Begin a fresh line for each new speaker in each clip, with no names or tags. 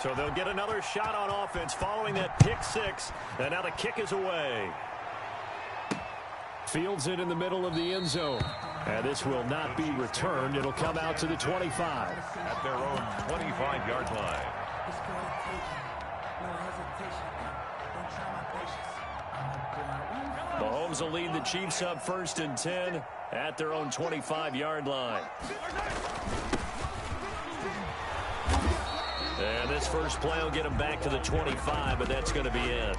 So they'll get another shot on offense following that pick six. And now the kick is away. Fields it in the middle of the end zone. And this will not be returned. It'll come out to the 25.
At their own 25-yard line.
Mahomes will lead the Chiefs up 1st and 10 at their own 25-yard line. And this first play will get him back to the 25, but that's going to be it.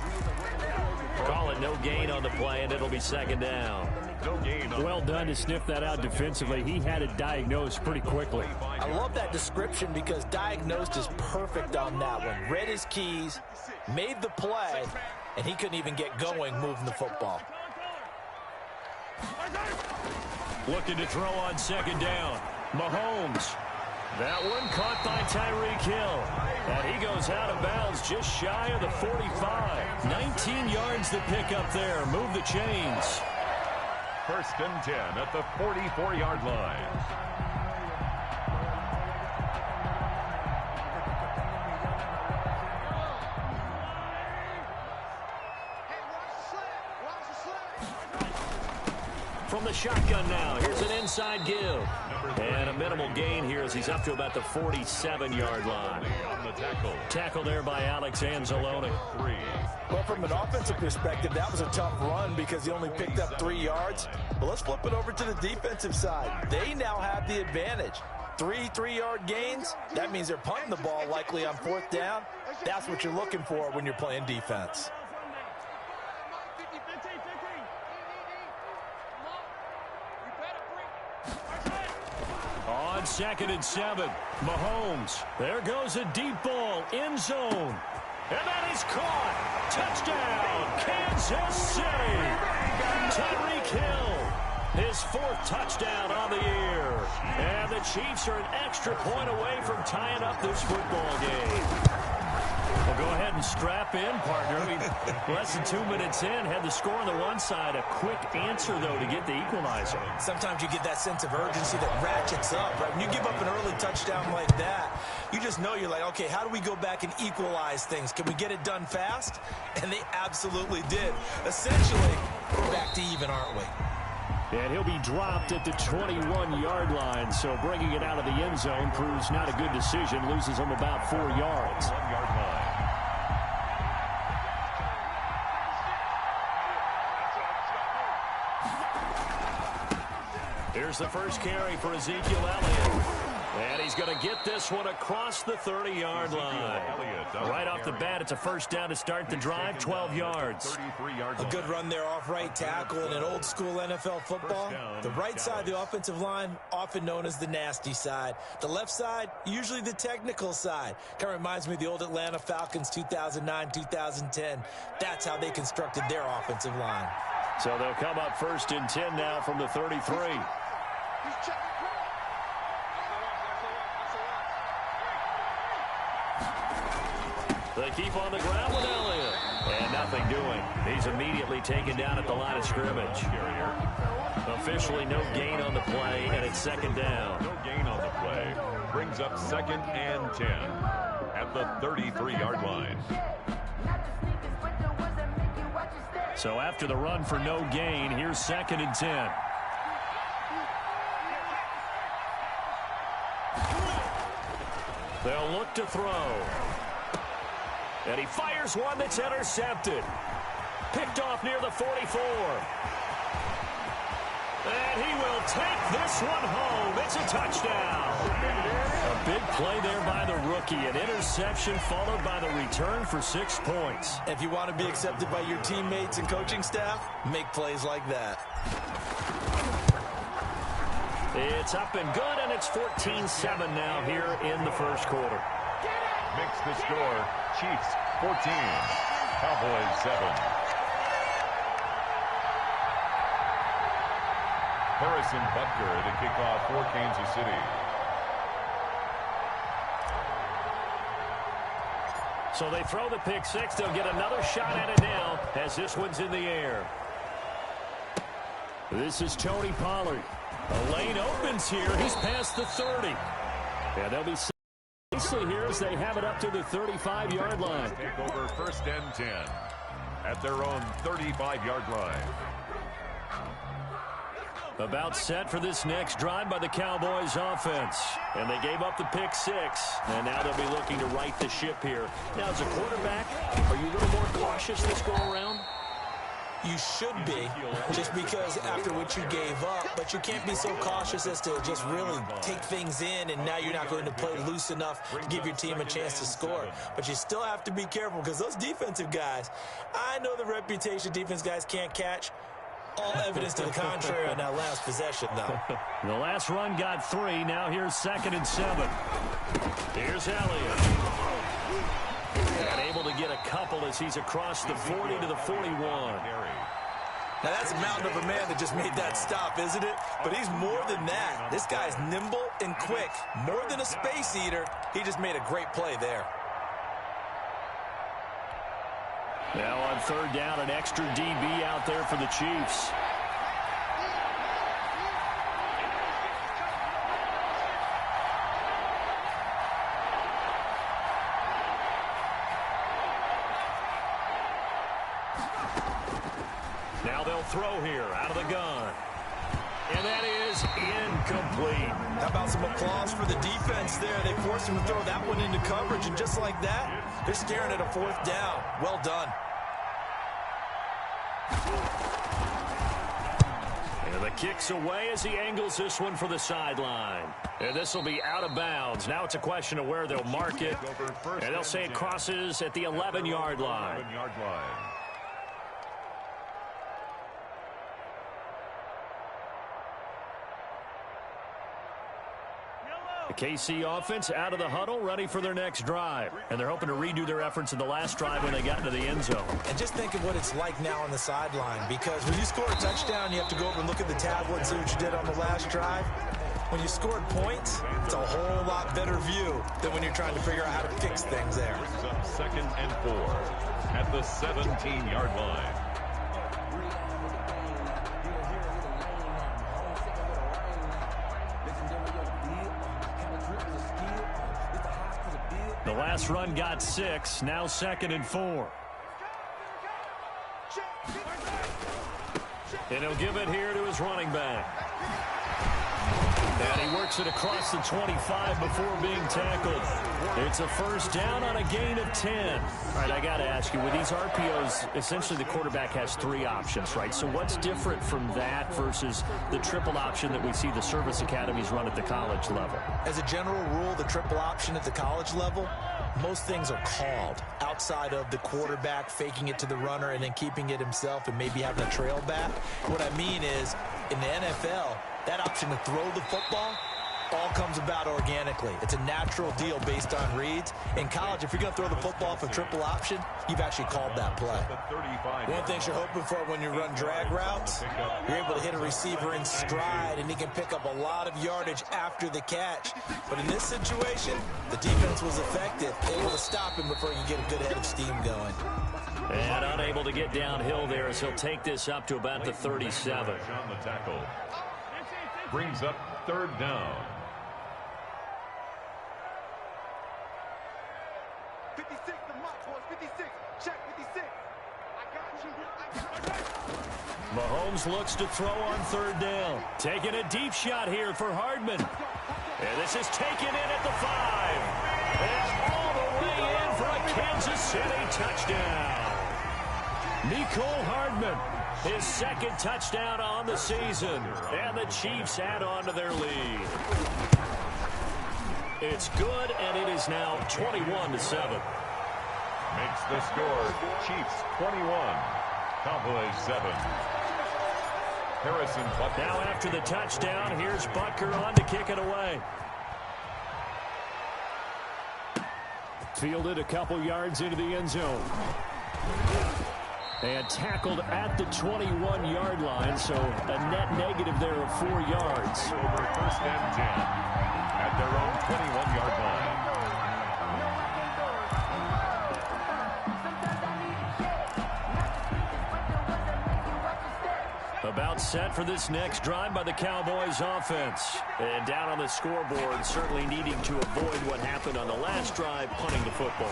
Call it no gain on the play, and it'll be 2nd down.
No gain.
Well done to sniff that out defensively. He had it diagnosed pretty quickly.
I love that description because diagnosed is perfect on that one. Read his keys, made the play, and he couldn't even get going moving the football.
Looking to throw on 2nd down. Mahomes. That one caught by Tyreek Hill. And he goes out of bounds just shy of the 45. 19 yards to pick up there. Move the chains.
1st and 10 at the 44-yard line.
From the shotgun now, here's an inside give. And a minimal gain here as he's up to about the 47-yard line.
On the tackle.
Tackle there by Alex Anzalone.
Well, from an offensive perspective, that was a tough run because he only picked up 3 yards. But let's flip it over to the defensive side. They now have the advantage. 3 3-yard gains. That means they're punting the ball likely on 4th down. That's what you're looking for when you're playing defense.
On 2nd and 7, Mahomes. There goes a deep ball, end zone. And that is caught. Touchdown, Kansas City. Tyreek Hill, his 4th touchdown on the year. And the Chiefs are an extra point away from tying up this football game. Well, go ahead and strap in, partner. Less than 2 minutes in, had the score on the one side. A quick answer, though, to get the equalizer.
Sometimes you get that sense of urgency that ratchets up, right? When you give up an early touchdown like that, you just know you're like, okay, how do we go back and equalize things? Can we get it done fast? And they absolutely did. Essentially, we're back to even, aren't we?
And he'll be dropped at the 21-yard line, so bringing it out of the end zone proves not a good decision. Loses him about 4 yards.
1-yard line.
Here's the first carry for Ezekiel Elliott. And he's going to get this one across the 30-yard line. Right off the bat, it's a first down to start the drive, 12 yards.
A good run there off right tackle in an old-school NFL football. The right side of the offensive line, often known as the nasty side. The left side, usually the technical side. Kind of reminds me of the old Atlanta Falcons 2009-2010. That's how they constructed their offensive line.
So they'll come up 1st and 10 now from the 33. They keep on the ground with Elliott. And nothing doing. He's immediately taken down at the line of scrimmage. Officially no gain on the play, and it's 2nd down.
No gain on the play. Brings up 2nd and 10 at the 33-yard line.
So after the run for no gain, here's 2nd and 10. They'll look to throw. And he fires one that's intercepted. Picked off near the 44. And he will take this one home. It's a touchdown. A big play there by the rookie. An interception followed by the return for 6 points.
If you want to be accepted by your teammates and coaching staff, make plays like that.
It's up and good, and it's 14-7 now here in the first quarter.
Makes the score Chiefs 14, Cowboys 7. Harrison Butker to kick off for Kansas City.
So they throw the pick six. They'll get another shot at it now as this one's in the air. This is Tony Pollard. A lane opens here. He's past the 30. Yeah, they'll be
nicely here as they have it up to the 35-yard line.
Take over 1st and 10 at their own 35-yard line.
About set for this next drive by the Cowboys offense. And they gave up the pick 6. And now they'll be looking to right the ship here. Now, as a quarterback, are you a little more cautious this go-around?
You should be, just because after what you gave up, but you can't be so cautious as to just really take things in, and now you're not going to play loose enough to give your team a chance to score. But you still have to be careful because those defensive guys, I know the reputation defense guys can't catch. All evidence to the contrary on that last possession, though.
The last run got 3. Now here's 2nd and 7. Here's Elliott. And able to get a couple as he's across the 40 to the 41.
Now, that's a mountain of a man that just made that stop, isn't it? But he's more than that. This guy's nimble and quick. More than a space eater, he just made a great play there.
Now on 3rd down, an extra DB out there for the Chiefs. Now they'll throw here out of the gun. And that is incomplete.
How about some applause for the defense there? They forced him to throw that one into coverage, and just like that, they're staring at a 4th down. Well done.
And the kick's away as he angles this one for the sideline. And this will be out of bounds. Now it's a question of where they'll mark it. And they'll say it crosses at the 11-yard line. The KC offense out of the huddle, ready for their next drive. And they're hoping to redo their efforts in the last drive when they got into the end zone.
And just think of what it's like now on the sideline, because when you score a touchdown, you have to go over and look at the tablet and see what you did on the last drive. When you scored points, it's a whole lot better view than when you're trying to figure out how to fix things there.
Brings up 2nd and 4 at the 17-yard line.
The last run got 6. Now 2nd and 4. And he'll give it here to his running back. And he works it across the 25 before being tackled. It's a 1st down on a gain of 10. All right, I got to ask you, with these RPOs, essentially the quarterback has 3 options, right? So what's different from that versus the triple option that we see the service academies run at the college level?
As a general rule, the triple option at the college level, most things are called outside of the quarterback faking it to the runner and then keeping it himself and maybe having a trail back. What I mean is, in the NFL, that option to throw the football all comes about organically. It's a natural deal based on reads. In college, if you're going to throw the football for triple option, you've actually called that play. One of the things you're hoping for when you run drag routes, you're able to hit a receiver in stride, and he can pick up a lot of yardage after the catch. But in this situation, the defense was effective, able to stop him before you get a good head of steam going.
And unable to get downhill there as he'll take this up to about the 37.
On the tackle. Brings up 3rd down.
56, the mark, boys. 56. Check 56. I got you.
Mahomes looks to throw on 3rd down. Taking a deep shot here for Hardman. And this is taken in at the 5. And all the way in for a Kansas City touchdown. Mecole Hardman, his 2nd touchdown on the season. And the Chiefs add on to their lead. It's good, and it is now 21-7.
Makes the score Chiefs 21, Cowboys 7. Harrison Butker.
Now after the touchdown, here's Butker on to kick it away. Fielded a couple yards into the end zone. And tackled at the 21-yard line, so a net negative there of 4 yards.
Over 1st and 10 at their own 21-yard line.
About set for this next drive by the Cowboys offense. And down on the scoreboard, certainly needing to avoid what happened on the last drive, punting the football.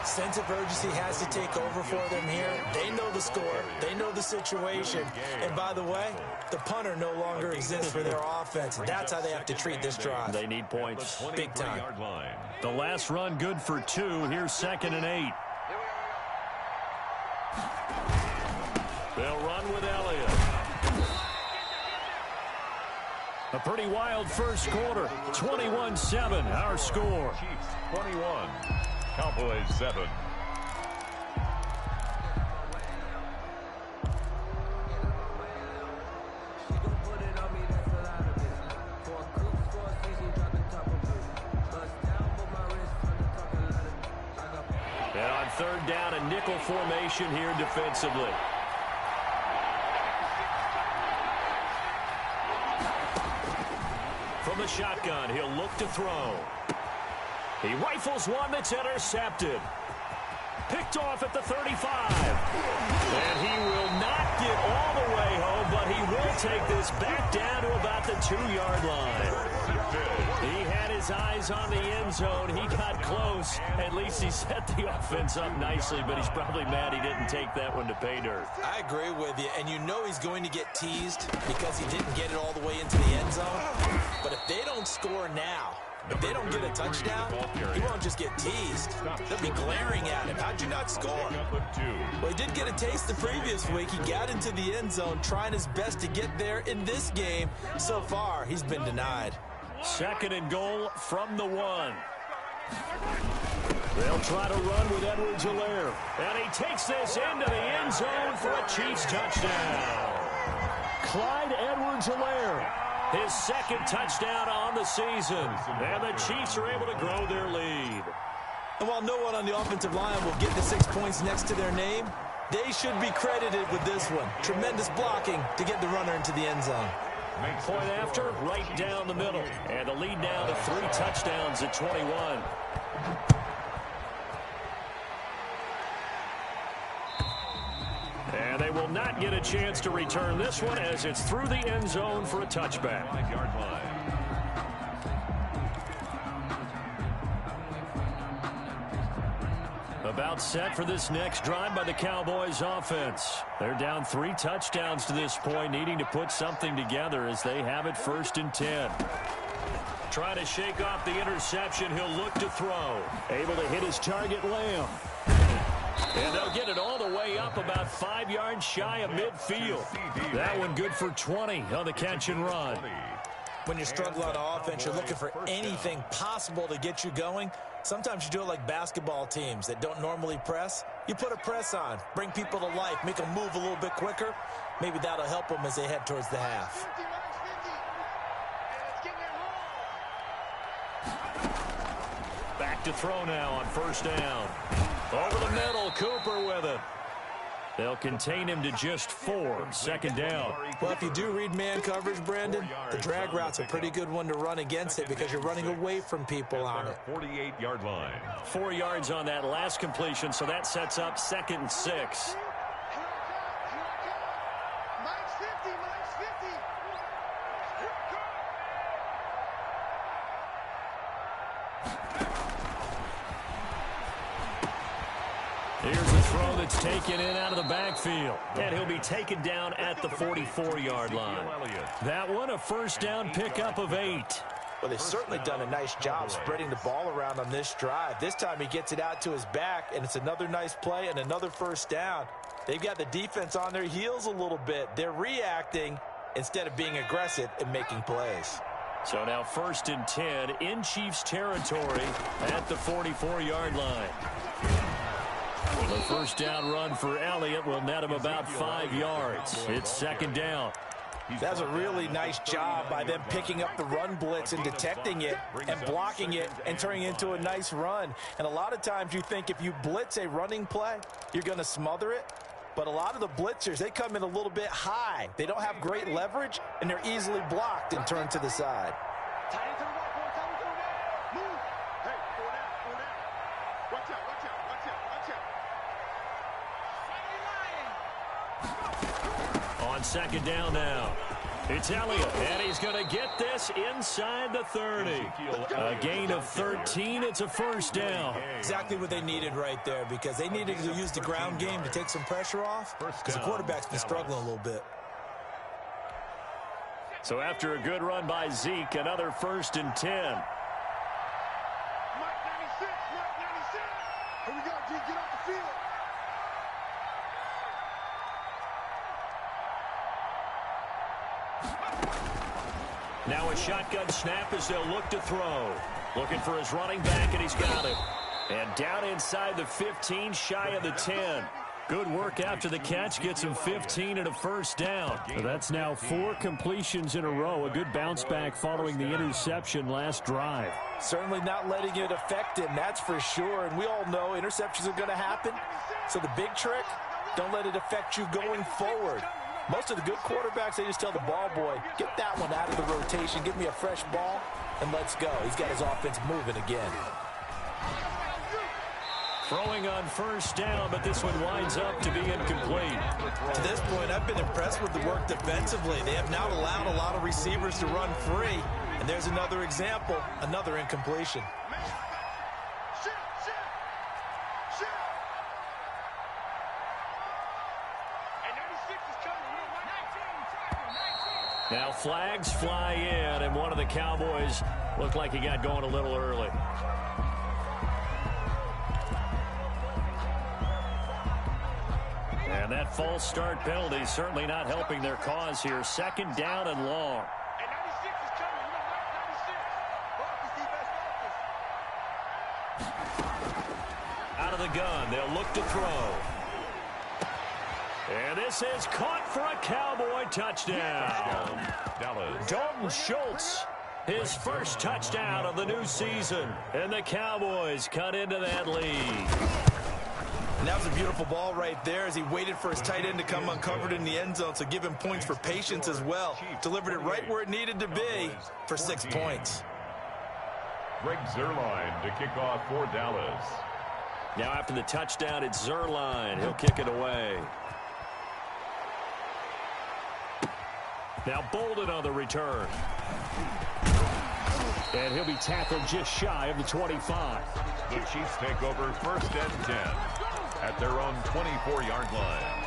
Sense of urgency has to take over for them here. They know the score. They know the situation. And by the way, the punter no longer exists for their offense. That's how they have to treat this drive.
They need points.
Big time.
The last run good for 2. Here's 2nd and 8. They'll run with Elliott. A pretty wild first quarter. 21-7, our score.
Chiefs 21, Cowboys 7.
And on 3rd down, a nickel formation here defensively. From the shotgun, he'll look to throw. He rifles one that's intercepted. Picked off at the 35. And he will not get all the way home, but he will take this back down to about the 2-yard line. He had his eyes on the end zone. He got close. At least he set the offense up nicely, but he's probably mad he didn't take that one to pay dirt.
I agree with you, and you know he's going to get teased because he didn't get it all the way into the end zone. But if they don't score now, if they don't get a touchdown, he won't just get teased. They'll be glaring at him. How'd you not score? Well, he did get a taste the previous week. He got into the end zone trying his best to get there in this game. So far, he's been denied.
2nd and goal from the 1. They'll try to run with Edwards-Helaire. And he takes this into the end zone for a Chiefs touchdown. Clyde Edwards-Helaire, his 2nd touchdown on the season. And the Chiefs are able to grow their lead.
And while no one on the offensive line will get the 6 points next to their name, they should be credited with this one. Tremendous blocking to get the runner into the end zone.
Point after, right down the middle. And the lead now to 3 touchdowns at 21. And they will not get a chance to return this one as it's through the end zone for a touchback.
5-yard line.
About set for this next drive by the Cowboys offense. They're down 3 touchdowns to this point, needing to put something together as they have it 1st and 10. Trying to shake off the interception, he'll look to throw. Able to hit his target, Lamb. And they'll get it all the way up about 5 yards shy of midfield. That one good for 20 on the catch and run.
When you're struggling on offense, you're looking for anything possible to get you going. Sometimes you do it like basketball teams that don't normally press. You put a press on, bring people to life, make them move a little bit quicker. Maybe that'll help them as they head towards the half.
Back to throw now on 1st down. Over the middle, Cooper with it. They'll contain him to just 4, 2nd down.
Well, if you do read man coverage, Brandon, the drag route's a pretty good one to run against it because you're running away from people on it.
48-yard line.
4 yards on that last completion, so that sets up 2nd and 6. Here's a throw that's taken in out of the backfield. And he'll be taken down at the 44-yard line. That one, a 1st down pickup of 8.
Well, they've certainly done a nice job spreading the ball around on this drive. This time he gets it out to his back, and it's another nice play and another 1st down. They've got the defense on their heels a little bit. They're reacting instead of being aggressive and making plays.
So now 1st and 10 in Chiefs territory at the 44-yard line. The 1st down run for Elliott will net him about 5 yards. It's 2nd down.
That's a really nice job by them picking up the run blitz and detecting it and blocking it and turning it into a nice run. And a lot of times you think if you blitz a running play, you're going to smother it. But a lot of the blitzers, they come in a little bit high. They don't have great leverage, and they're easily blocked and turned to the side.
second down now. It's Elliott, and he's going to get this inside the 30. A gain of 13. It's a first down.
Exactly what they needed right there, because they needed to use the ground game to take some pressure off, because the quarterback's been struggling a little bit.
So after a good run by Zeke, another 1st and 10.
Mike 96, Mike 96. Here we go, G, get off the field.
Now a shotgun snap as they'll look to throw. Looking for his running back, and he's got it. And down inside the 15, shy of the 10. Good work after the catch, gets him 15 and a first down.
That's now 4 completions in a row. A good bounce back following the interception last drive.
Certainly not letting it affect him, that's for sure. And we all know interceptions are going to happen. So the big trick, don't let it affect you going forward. Most of the good quarterbacks, they just tell the ball boy, get that one out of the rotation, give me a fresh ball, and let's go. He's got his offense moving again.
Throwing on first down, but this one winds up to be incomplete.
To this point, I've been impressed with the work defensively. They have not allowed a lot of receivers to run free. And there's another example, another incompletion.
Now flags fly in, and one of the Cowboys looked like he got going a little early. And that false start penalty certainly not helping their cause here. 2nd down and long. Out of the gun, they'll look to throw. And this is caught for a Cowboy touchdown. Dalton Schultz, his first touchdown of the new season. And the Cowboys cut into that lead.
And that was a beautiful ball right there as he waited for his tight end to come uncovered in the end zone, so give him points for patience as well. Delivered it right where it needed to be for 6 points.
Greg Zuerlein to kick off for Dallas.
Now after the touchdown, it's Zuerlein. He'll kick it away. Now Bolden on the return. And he'll be tackled just shy of the 25.
The Chiefs take over 1st and 10 at their own 24-yard line.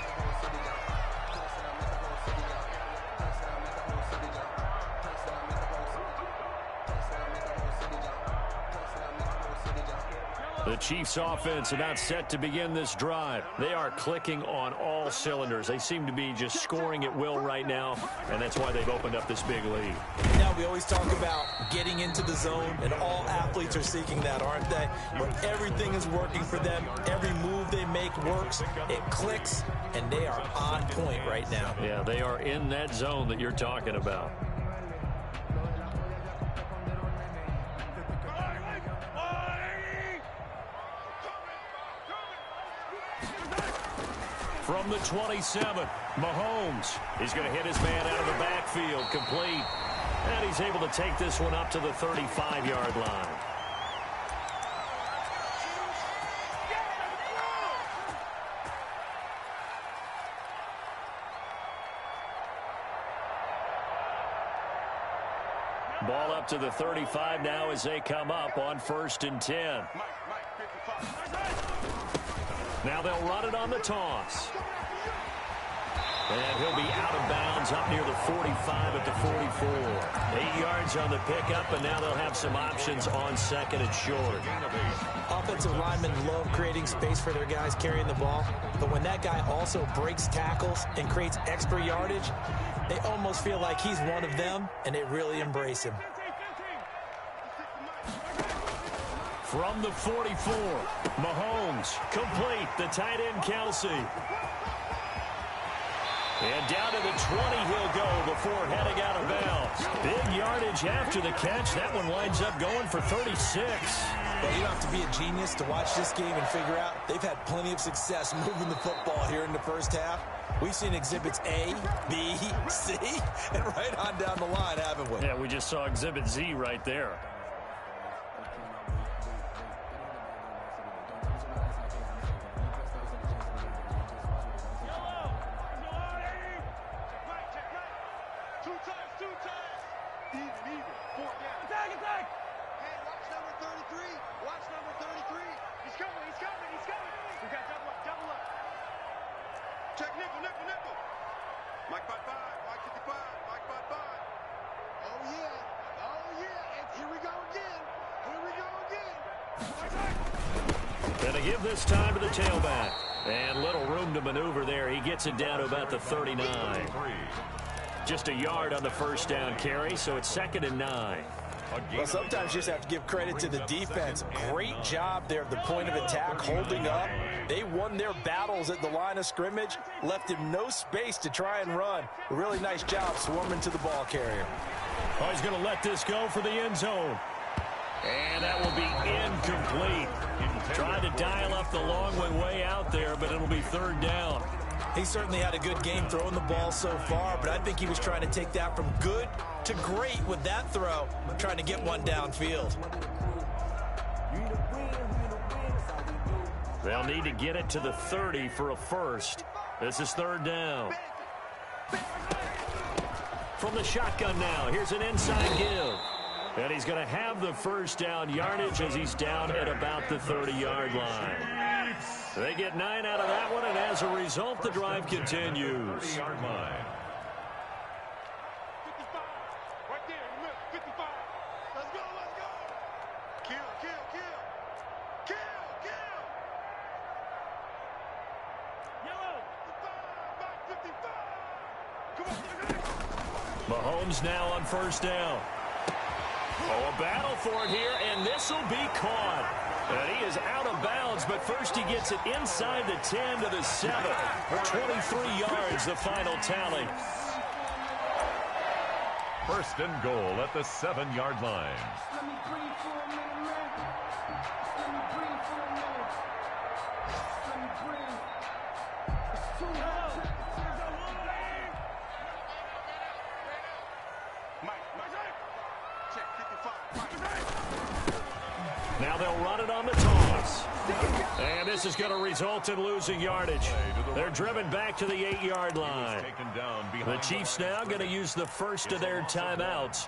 The Chiefs offense about set to begin this drive. They are clicking on all cylinders. They seem to be just scoring at will right now, and that's why they've opened up this big lead.
Now we always talk about getting into the zone, and all athletes are seeking that, aren't they? Where everything is working for them, every move they make works, it clicks, and they are on point right now.
Yeah, they are in that zone that you're talking about. From the 27, Mahomes. He's going to hit his man out of the backfield, complete. And he's able to take this one up to the 35-yard line. Ball up to the 35 now as they come up on 1st and 10. Now they'll run it on the toss. And he'll be out of bounds up near the 45 at the 44. 8 yards on the pickup, and now they'll have some options on 2nd and short.
Offensive linemen love creating space for their guys carrying the ball, but when that guy also breaks tackles and creates extra yardage, they almost feel like he's one of them, and they really embrace him.
From the 44, Mahomes, complete, the tight end Kelsey. And down to the 20 he'll go before heading out of bounds. Big yardage after the catch. That one winds up going for 36.
Well, you don't have to be a genius to watch this game and figure out they've had plenty of success moving the football here in the first half. We've seen exhibits A, B, C, and right on down the line, haven't we?
Yeah, we just saw exhibit Z right there. Going to give this time to the tailback. And little room to maneuver there. He gets it down to about the 39. Just a yard on the first down carry, so it's 2nd and 9.
Well, sometimes you just have to give credit to the defense. Great job there at the point of attack, holding up. They won their battles at the line of scrimmage, left him no space to try and run. A really nice job swarming to the ball carrier.
Oh, he's going to let this go for the end zone. And that will be incomplete. Trying to dial up the long one way out there, but it'll be 3rd down.
He certainly had a good game throwing the ball so far, but I think he was trying to take that from good to great with that throw, trying to get one downfield.
They'll need to get it to the 30 for a first. This is 3rd down. From the shotgun now, here's an inside give. And he's going to have the first down yardage as he's down at about the 30-yard line. They get 9 out of that one, and as a result, the drive continues.
30-yard line.
55. Right there, in the middle. 55. Let's go, let's go. Kill, kill, kill. Kill, kill. Yellow. 55. Back 55. Come on, get it.
Mahomes now on first down. Oh, a battle for it here, and this will be caught. And he is out of bounds, but first he gets it inside the 10 to the 7. 23 yards, the final tally.
1st and goal at the 7-yard line.
Now they'll run it on the toss. And this is going to result in losing yardage. They're driven back to the 8-yard line. The Chiefs now going to use the first of their timeouts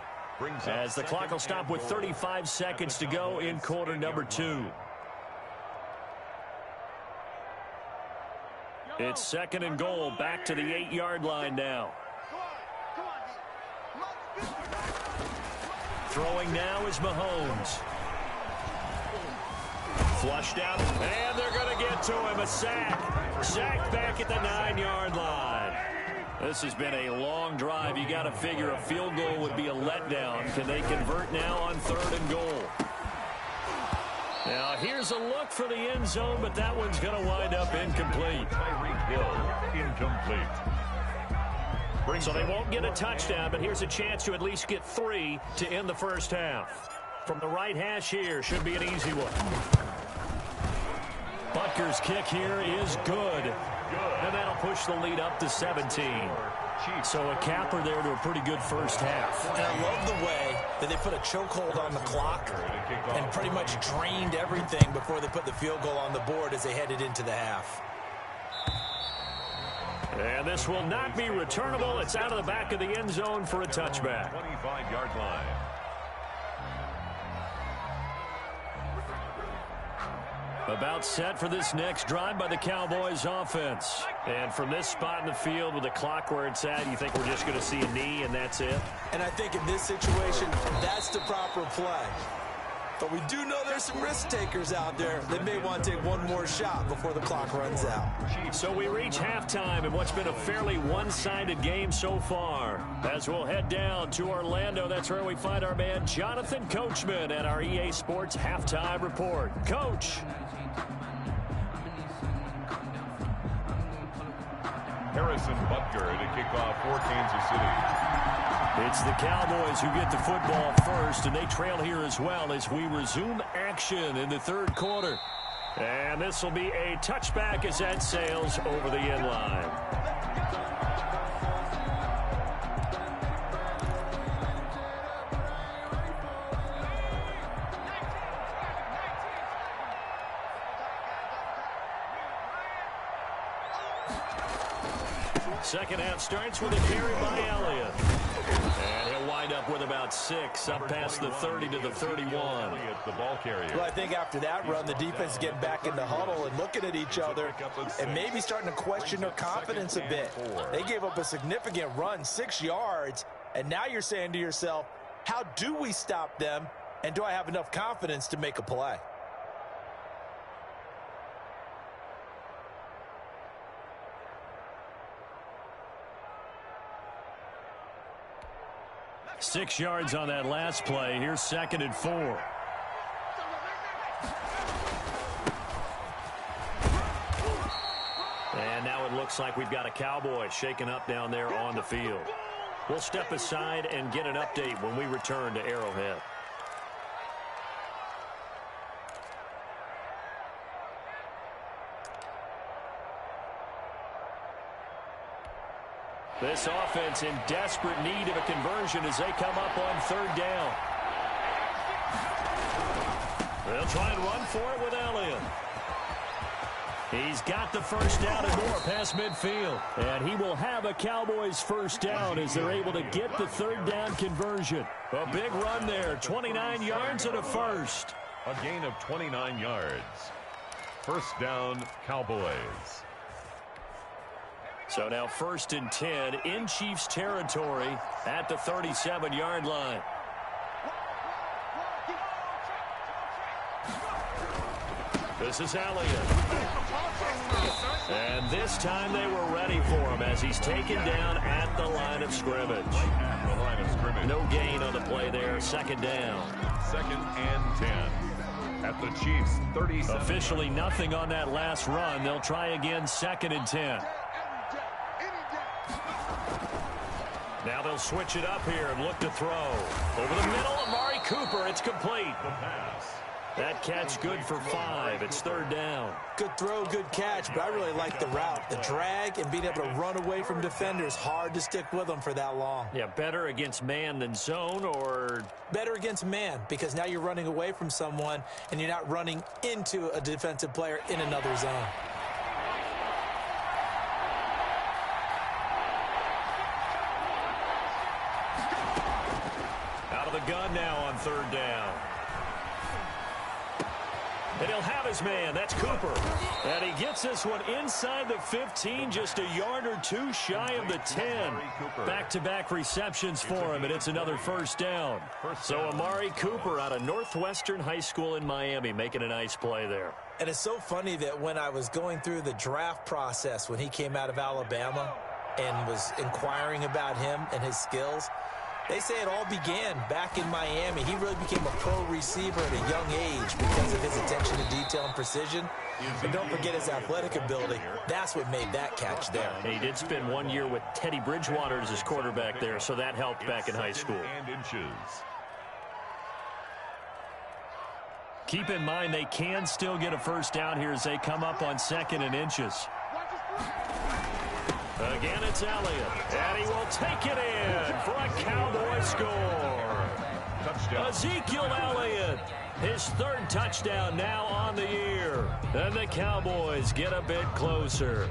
as the clock will stop with 35 seconds to go in quarter number 2. It's 2nd and goal, back to the 8-yard line now. Throwing now is Mahomes. Flushed out, and they're going to get to him. A sack. Sack back at the 9-yard line. This has been a long drive. You got to figure a field goal would be a letdown. Can they convert now on 3rd and goal? Now, here's a look for the end zone, but that one's going to wind up incomplete.
Incomplete.
So they won't get a touchdown, but here's a chance to at least get 3 to end the first half. From the right hash here, should be an easy one. Butker's kick here is good. And that'll push the lead up to 17. So a capper there to a pretty good first half.
And I love the way that they put a chokehold on the clock and pretty much drained everything before they put the field goal on the board as they headed into the half.
And this will not be returnable. It's out of the back of the end zone for a touchback.
25-yard line.
About set for this next drive by the Cowboys offense. And from this spot in the field with the clock where it's at, you think we're just going to see a knee and that's it?
And I think in this situation, that's the proper play. But we do know there's some risk takers out there that may want to take one more shot before the clock runs out.
So we reach halftime in what's been a fairly one-sided game so far. As we'll head down to Orlando, that's where we find our man Jonathan Coachman at our EA Sports Halftime Report. Coach.
Harrison Butker to kick off for Kansas City.
It's the Cowboys who get the football first, and they trail here as well as we resume action in the 3rd quarter. And this will be a touchback as that sails over the end line. Second half starts with a carry by Elliott. And he'll wind up with about 6, up past the 30 to the 31.
The ball carrier.
Well, I think after that run, the defense is getting back in the huddle and looking at each other and maybe starting to question their confidence a bit. They gave up a significant run, 6 yards, and now you're saying to yourself, how do we stop them, and do I have enough confidence to make a play?
6 yards on that last play. Here's 2nd and 4. And now it looks like we've got a Cowboy shaken up down there on the field. We'll step aside and get an update when we return to Arrowhead. This offense in desperate need of a conversion as they come up on 3rd down. They'll try and run for it with Elliott. He's got the first down and more past midfield. And he will have a Cowboys first down as they're able to get the 3rd down conversion. A big run there, 29 yards and a first.
A gain of 29 yards. First down, Cowboys.
So now 1st and 10 in Chiefs territory at the 37-yard line. This is Elliott. And this time they were ready for him as he's taken down at the line of scrimmage. No gain on the play there. 2nd down.
2nd and 10. At the Chiefs 37.
Officially nothing on that last run. They'll try again 2nd and 10. Now they'll switch it up here and look to throw. Over the middle, Amari Cooper. It's complete.
The pass.
That catch good for 5. It's 3rd down.
Good throw, good catch, but I really like the route. The drag and being able to run away from defenders. Hard to stick with them for that long.
Yeah, better against man than zone, or
better against man, because now you're running away from someone and you're not running into a defensive player in another zone.
Out of the gun now on 3rd down. And he'll have his man. That's Cooper. And he gets this one inside the 15, just a yard or 2 shy of the 10. Back-to-back receptions for him, and it's another first down. So Amari Cooper out of Northwestern High School in Miami making a nice play there.
And it's so funny that when I was going through the draft process when he came out of Alabama and was inquiring about him and his skills, they say it all began back in Miami. He really became a pro receiver at a young age because of his attention to detail and precision. But don't forget his athletic ability. That's what made that catch there.
He did spend 1 year with Teddy Bridgewater as his quarterback there, so that helped back in high school. Keep in mind they can still get a first down here as they come up on 2nd and inches. Again, it's Elliott, and he will take it in for a Cowboy score. Touchdown. Ezekiel Elliott, his 3rd touchdown now on the year. And the Cowboys get a bit closer.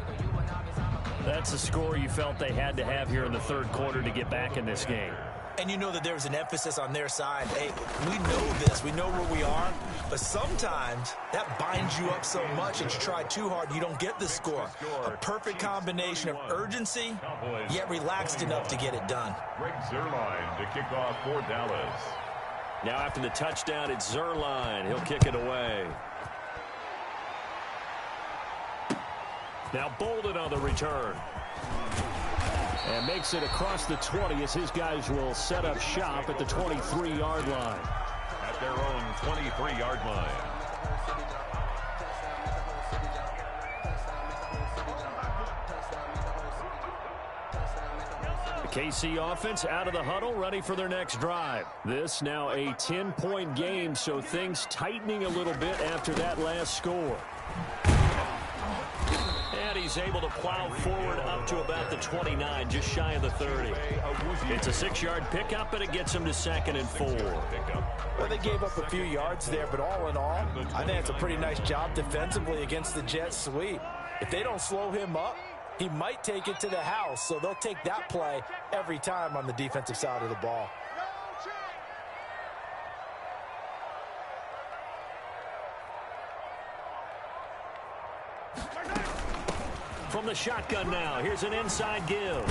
That's the score you felt they had to have here in the 3rd quarter to get back in this game.
And you know that there's an emphasis on their side. Hey, we know this. We know where we are. But sometimes that binds you up so much that you try too hard, you don't get the score. A perfect combination of urgency, yet relaxed enough to get it done.
Greg Zuerlein to kick off for Dallas.
Now after the touchdown, it's Zuerlein. He'll kick it away. Now Bolden on the return. And makes it across the 20 as his guys will set up shop at the 23-yard line.
At their own 23-yard line.
The KC offense out of the huddle, ready for their next drive. This now a 10-point game, so things tightening a little bit after that last score. And he's able to plow forward up to about the 29, just shy of the 30. It's a 6-yard pickup, and it gets him to 2nd and 4.
Well, they gave up a few yards there, but all in all, I think it's a pretty nice job defensively against the jet sweep. If they don't slow him up, he might take it to the house, so they'll take that play every time on the defensive side of the ball.
From the shotgun now, here's an inside give.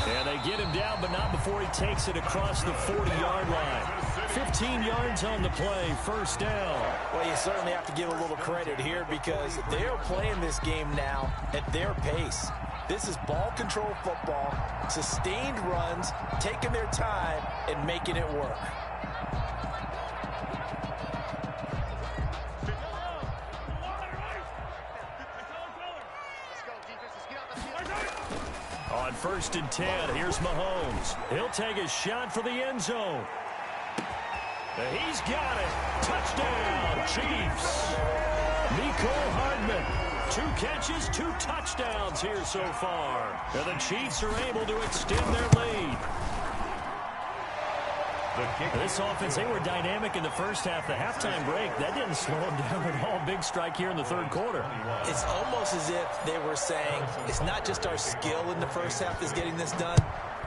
And they get him down, but not before he takes it across the 40-yard line. 15 yards on the play, first down.
Well, you certainly have to give a little credit here because they're playing this game now at their pace. This is ball control football, sustained runs, taking their time, and making it work.
On 1st and 10, here's Mahomes. He'll take a shot for the end zone. He's got it. Touchdown, Chiefs. Mecole Hardman. 2 catches, 2 touchdowns here so far. And the Chiefs are able to extend their lead. This offense, they were dynamic in the first half. The halftime break, that didn't slow them down at all. Big strike here in the third quarter.
It's almost as if they were saying, it's not just our skill in the first half that's getting this done,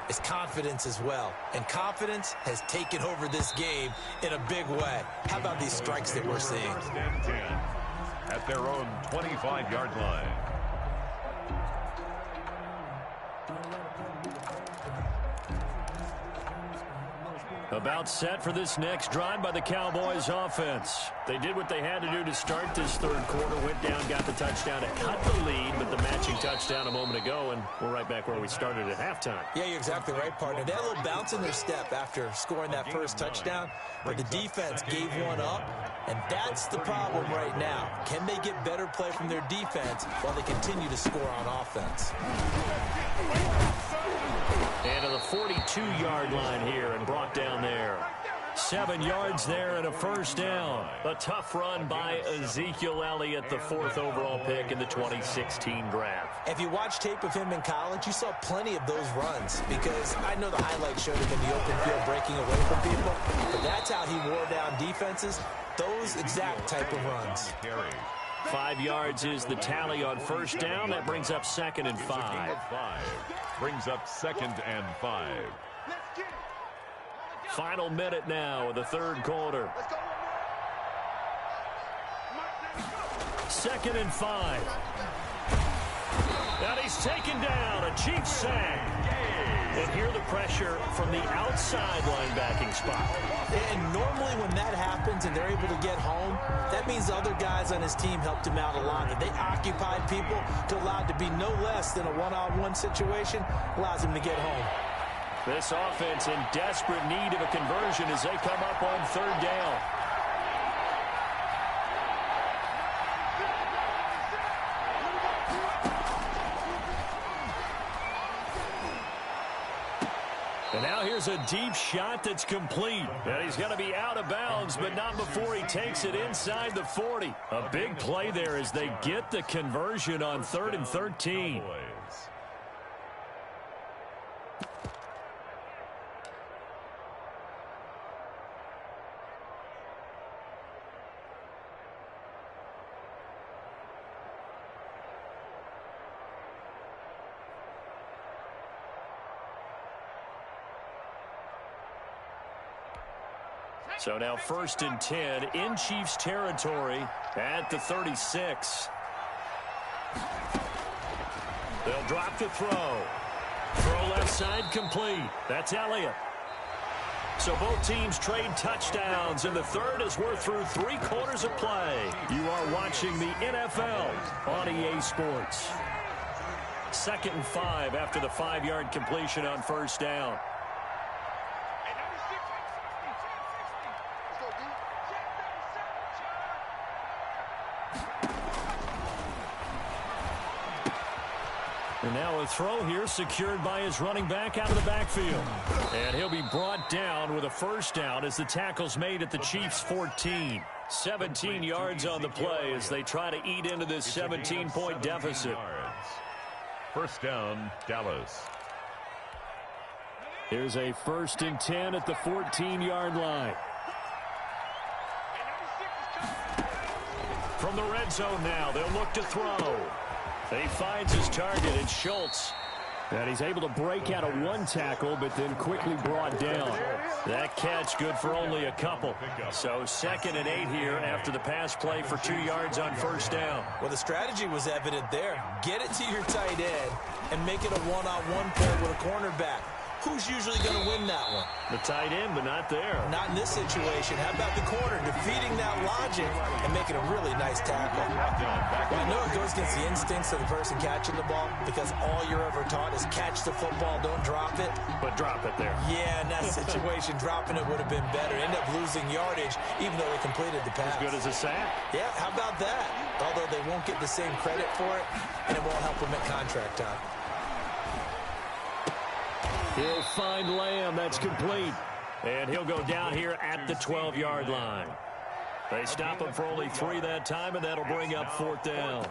it's confidence as well. And confidence has taken over this game in a big way. How about these strikes that we're seeing?
1st and 10 at their own 25-yard line.
About set for this next drive by the Cowboys offense. They did what they had to do to start this third quarter. Went down, got the touchdown to cut the lead, but the matching touchdown a moment ago, and we're right back where we started at halftime.
Yeah, you're exactly right, partner. They had a little bounce in their step after scoring that first touchdown, but the defense gave one up, and that's the problem right now. Can they get better play from their defense while they continue to score on offense?
And to the 42-yard line here and brought down there. 7 yards there and a first down. A tough run by Ezekiel Elliott, the 4th overall pick in the 2016 draft.
If you watch tape of him in college, you saw plenty of those runs because I know the highlights showed him in the open field breaking away from people, but that's how he wore down defenses, those exact type of runs.
5 yards is the tally on first down. That brings up 2nd and 5.
Brings up 2nd and 5.
Final minute now of the third quarter. 2nd and 5. And he's taken down. A Chiefs sack. And here the pressure from the outside linebacking spot.
And normally when that happens and they're able to get home, that means other guys on his team helped him out a lot. That they occupied people to allow it to be no less than a one-on-one situation, allows him to get home.
This offense in desperate need of a conversion as they come up on 3rd down. And now here's a deep shot that's complete. And he's going to be out of bounds, but not before he takes it inside the 40. A big play there as they get the conversion on 3rd and 13. So now 1st and 10 in Chiefs territory at the 36. They'll drop to throw. Throw left side complete. That's Elliott. So both teams trade touchdowns, and the third as we're through 3 quarters of play. You are watching the NFL on EA Sports. 2nd and 5 after the 5-yard completion on first down. And now a throw here secured by his running back out of the backfield. And he'll be brought down with a first down as the tackle's made at the Chiefs' 14. 17 yards on the play as they try to eat into this 17-point deficit.
First down, Dallas.
Here's a 1st and 10 at the 14-yard line. From the red zone now, they'll look to throw. He finds his target, it's Schultz. And he's able to break out of 1 tackle, but then quickly brought down. That catch good for only a couple. So 2nd and 8 here after the pass play for 2 yards on first down.
Well, the strategy was evident there. Get it to your tight end and make it a one-on-one play with a cornerback. who's usually going to win that one?
The tight end, but not there.
Not in this situation. How about the corner defeating that logic and making a really nice tackle? Well, I know it goes against the instincts of the person catching the ball because all you're ever taught is catch the football, don't drop it.
But drop it there.
Yeah, in that situation, dropping it would have been better. End up losing yardage, even though they completed the pass.
As good as a sack.
Yeah, how about that? Although they won't get the same credit for it, and it won't help them at contract time.
He'll find Lamb. That's complete. And he'll go down here at the 12-yard line. They stop him for only 3 that time, and that'll bring up 4th down.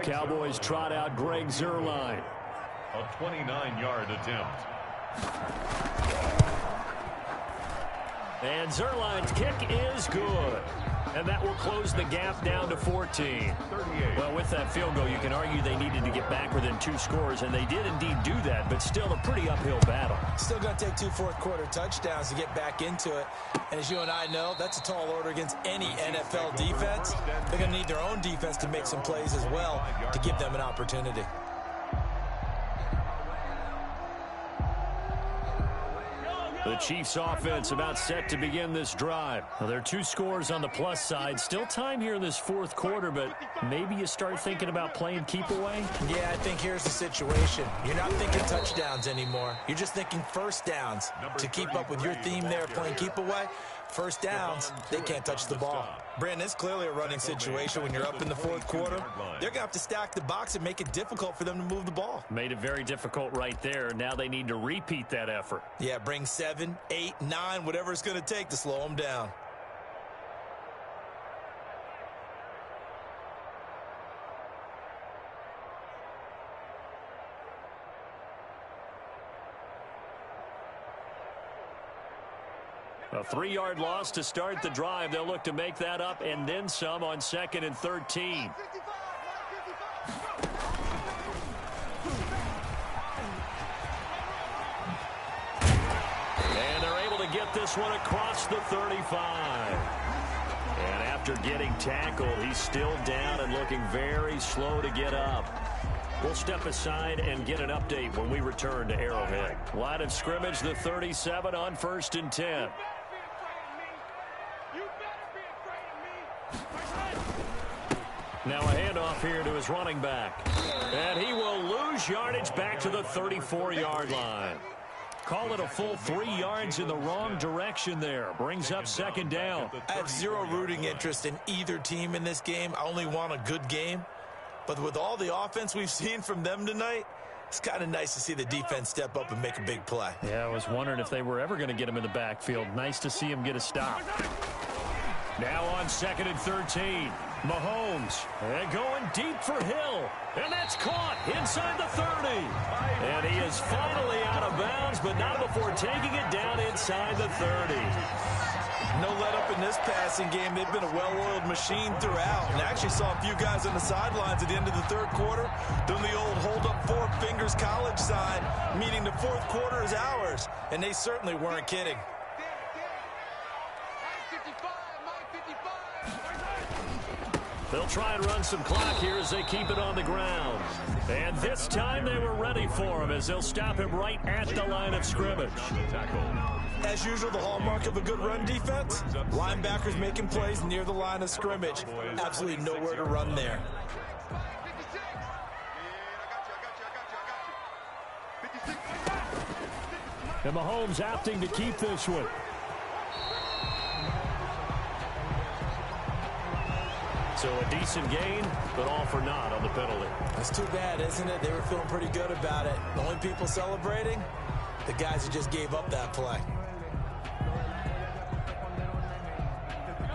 Cowboys trot out Greg Zuerlein.
A 29-yard attempt.
And Zuerlein's kick is good. And that will close the gap down to 14. Well, with that field goal, you can argue they needed to get back within 2 scores, and they did indeed do that, but still a pretty uphill battle.
Still going to take 2 fourth-quarter touchdowns to get back into it. And as you and I know, that's a tall order against any NFL defense. They're going to need their own defense to make some plays as well to give them an opportunity.
The Chiefs offense about set to begin this drive. Well, there are 2 scores on the plus side. Still time here in this 4th quarter, but maybe you start thinking about playing keep away?
Yeah, I think here's the situation. You're not thinking touchdowns anymore. You're just thinking first downs. To keep up with your theme there of playing keep away, first downs, they can't touch the ball. Brandon, it's clearly a running situation when you're up in the 4th quarter. They're going to have to stack the box and make it difficult for them to move the ball.
Made it very difficult right there. Now they need to repeat that effort.
Yeah, bring 7, 8, 9, whatever it's going to take to slow them down.
A 3-yard loss to start the drive. They'll look to make that up and then some on 2nd and 13. And they're able to get this one across the 35. And after getting tackled, he's still down and looking very slow to get up. We'll step aside and get an update when we return to Arrowhead. Line of scrimmage, the 37 on 1st and 10. Now a handoff here to his running back. And he will lose yardage back to the 34-yard line. Call it a full 3 yards in the wrong direction there. Brings up 2nd down.
I have zero rooting interest in either team in this game. I only want a good game. But with all the offense we've seen from them tonight, it's kind of nice to see the defense step up and make a big play.
Yeah, I was wondering if they were ever going to get him in the backfield. Nice to see him get a stop. Now on 2nd and 13. Mahomes, and going deep for Hill, and that's caught inside the 30. And he is finally out of bounds, but not before taking it down inside the 30.
No let up in this passing game. They've been a well-oiled machine throughout. And I actually saw a few guys on the sidelines at the end of the 3rd quarter doing the old hold up 4 fingers college sign, meaning the 4th quarter is ours. And they certainly weren't kidding.
They'll try and run some clock here as they keep it on the ground. And this time they were ready for him as they'll stop him right at the line of scrimmage.
As usual, the hallmark of a good run defense, linebackers making plays near the line of scrimmage. Absolutely nowhere to run there.
And Mahomes opting to keep this one. So a decent gain, but all for naught on the penalty.
That's too bad, isn't it? They were feeling pretty good about it. The only people celebrating, the guys who just gave up that play.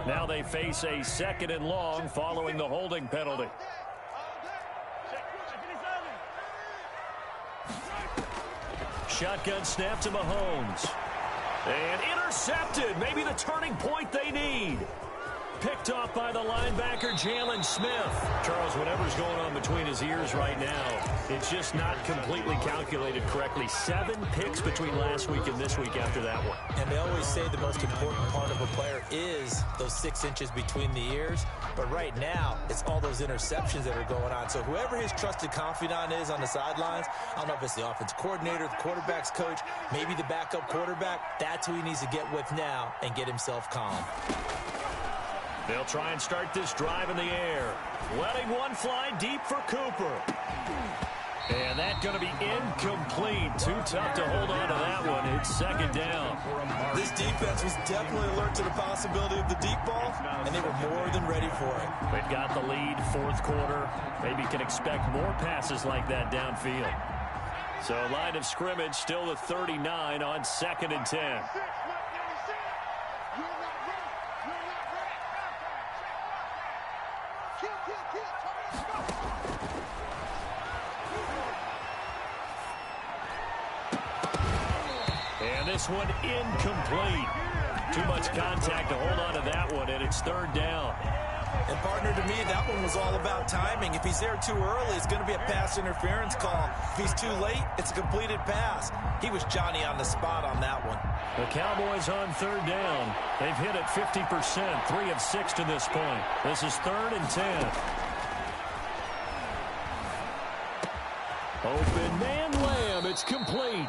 Now they face a 2nd and long following the holding penalty. Shotgun snap to Mahomes. And intercepted. Maybe the turning point they need. picked off by the linebacker, Jalen Smith. Charles, whatever's going on between his ears right now, it's just not completely calculated correctly. 7 picks between last week and this week after that one.
And they always say the most important part of a player is those 6 inches between the ears. But right now, it's all those interceptions that are going on. So whoever his trusted confidant is on the sidelines, I don't know if it's the offense coordinator, the quarterback's coach, maybe the backup quarterback, that's who he needs to get with now and get himself calm.
They'll try and start this drive in the air. Letting one fly deep for Cooper. And that's going to be incomplete. Too tough to hold on to that one. It's second down.
This defense was definitely alert to the possibility of the deep ball, and they were more than ready for it.
They've got the lead, fourth quarter. Maybe can expect more passes like that downfield. So line of scrimmage still at 39 on 2nd and 10. And this one incomplete. Too much contact to hold on to that one, and it's 3rd down.
And, partner, to me, that one was all about timing. If he's there too early, it's going to be a pass interference call. If he's too late, it's a completed pass. He was Johnny on the spot on that one.
The Cowboys on 3rd down. They've hit it 50%, 3 of 6 to this point. This is 3rd and 10. Open man Lamb. It's complete.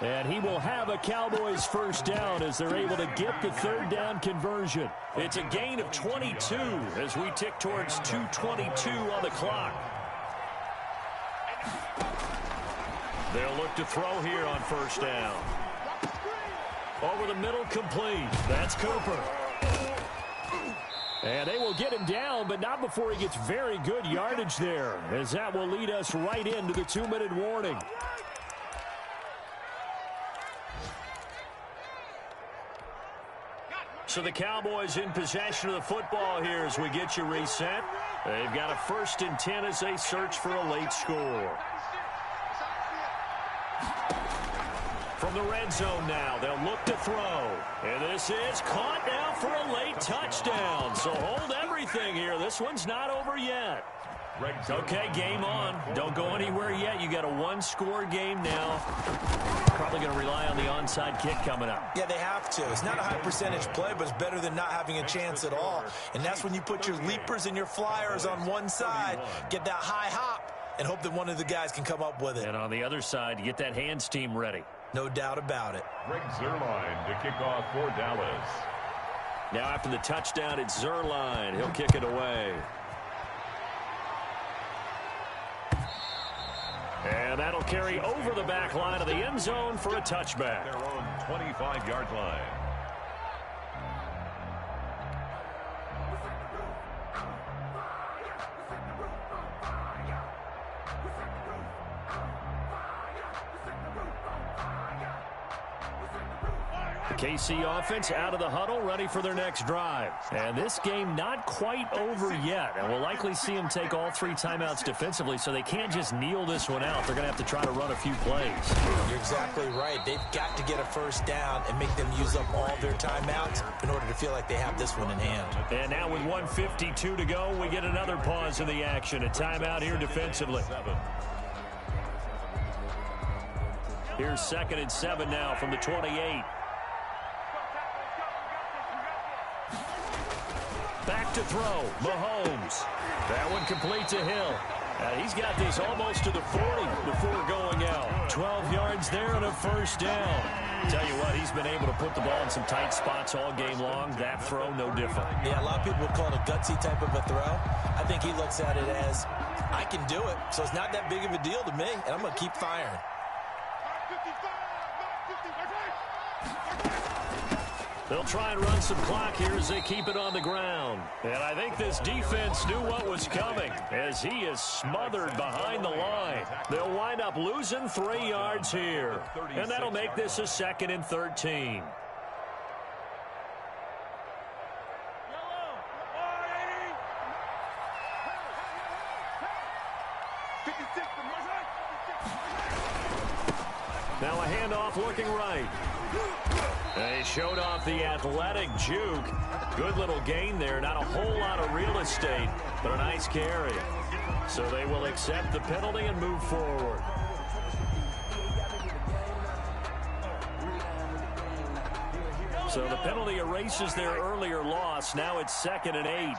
And he will have a Cowboys first down as they're able to get the 3rd down conversion. It's a gain of 22 as we tick towards 2:22 on the clock. They'll look to throw here on first down. Over the middle, complete. That's Cooper. And they will get him down, but not before he gets very good yardage there, as that will lead us right into the 2-minute warning. So the Cowboys in possession of the football here as we get you reset. They've got a 1st and 10 as they search for a late score. From the red zone now, they'll look to throw. And this is caught now for a late touchdown. So hold everything here. This one's not over yet. Okay, game on. Don't go anywhere yet. You got a 1-score game now. Probably going to rely on the onside kick coming up.
Yeah, they have to. It's not a high percentage play, but it's better than not having a chance at all. And that's when you put your leapers and your flyers on one side, get that high hop, and hope that one of the guys can come up with it.
And on the other side, you get that hands team ready.
No doubt about it.
Greg Zuerlein to kick off for Dallas.
Now after the touchdown, it's Zuerlein. He'll kick it away. And that'll carry over the back line of the end zone for a touchback.
Their own 25-yard line.
KC offense out of the huddle, ready for their next drive. And this game not quite over yet. And we'll likely see them take all 3 timeouts defensively, so they can't just kneel this one out. They're going to have to try to run a few plays.
You're exactly right. They've got to get a first down and make them use up all their timeouts in order to feel like they have this one in hand.
And now with 1:52 to go, we get another pause in the action. A timeout here defensively. Here's 2nd and 7 now from the 28. Back to throw, Mahomes. That one complete to Hill. He's got this almost to the 40 before going out. 12 yards there and a first down. Tell you what, he's been able to put the ball in some tight spots all game long. That throw, no different.
Yeah, a lot of people would call it a gutsy type of a throw. I think he looks at it as, I can do it, so it's not that big of a deal to me, and I'm going to keep firing.
They'll try and run some clock here as they keep it on the ground. And I think this defense knew what was coming as he is smothered behind the line. They'll wind up losing 3 yards here. And that'll make this a 2nd and 13. Now a handoff looking right. And he showed off the athletic juke. Good little gain there. Not a whole lot of real estate, but a nice carry. So they will accept the penalty and move forward. So the penalty erases their earlier loss. Now it's 2nd and 8.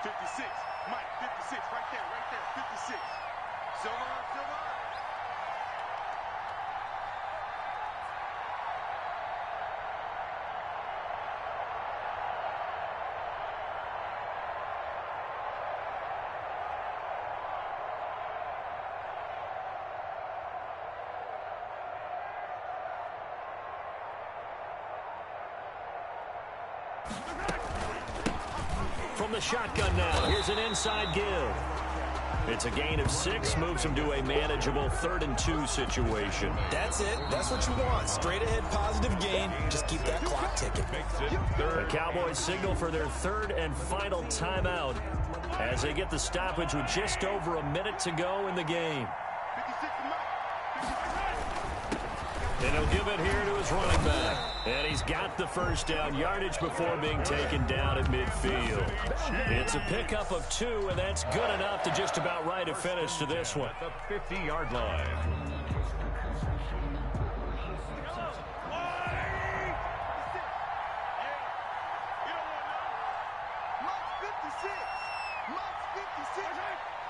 56. Mike, 56. Right there. 56. Silver.
From the shotgun now, here's an inside give. It's a gain of 6, moves them to a manageable 3rd and 2 situation.
That's it. That's what you want. Straight ahead positive gain. Just keep that clock ticking.
The Cowboys signal for their 3rd and final timeout as they get the stoppage with just over a minute to go in the game. And he'll give it here to his running back. And he's got the first down, yardage before being taken down at midfield. It's a pickup of 2, and that's good enough to just about write a finish to this one.
At the 50-yard line.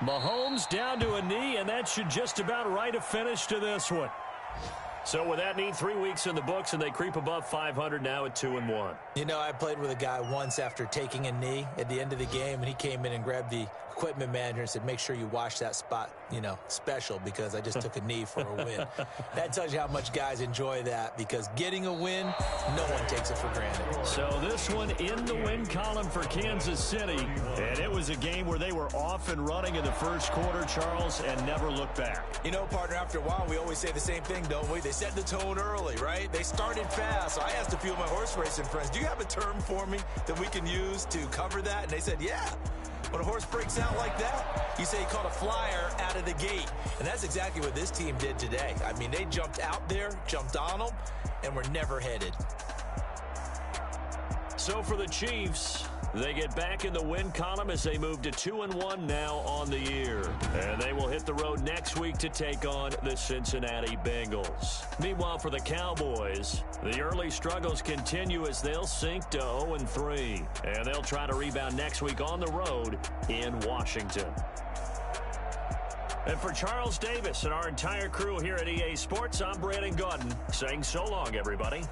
Mahomes down to a knee, and that should just about write a finish to this one. So with that neat 3 weeks in the books, and they creep above 500 now at 2-1.
You know, I played with a guy once after taking a knee at the end of the game, and he came in and grabbed the equipment manager and said, make sure you wash that spot, you know, special, because I just took a knee for a win. That tells you how much guys enjoy that, because getting a win, no one takes it for granted.
So this one in the win column for Kansas City, and it was a game where they were off and running in the first quarter, Charles, and never looked back.
You know, partner, after a while, we always say the same thing, don't we? They set the tone early, right? They started fast. So I asked a few of my horse racing friends, do you have a term for me that we can use to cover that? And they said, yeah. When a horse breaks out like that, you say he caught a flyer out of the gate. And that's exactly what this team did today. I mean, they jumped out there, jumped on them, and were never headed.
So for the Chiefs, they get back in the win column as they move to 2-1 now on the year. And they will hit the road next week to take on the Cincinnati Bengals. Meanwhile, for the Cowboys, the early struggles continue as they'll sink to 0-3. And they'll try to rebound next week on the road in Washington. And for Charles Davis and our entire crew here at EA Sports, I'm Brandon Gaudin saying so long, everybody.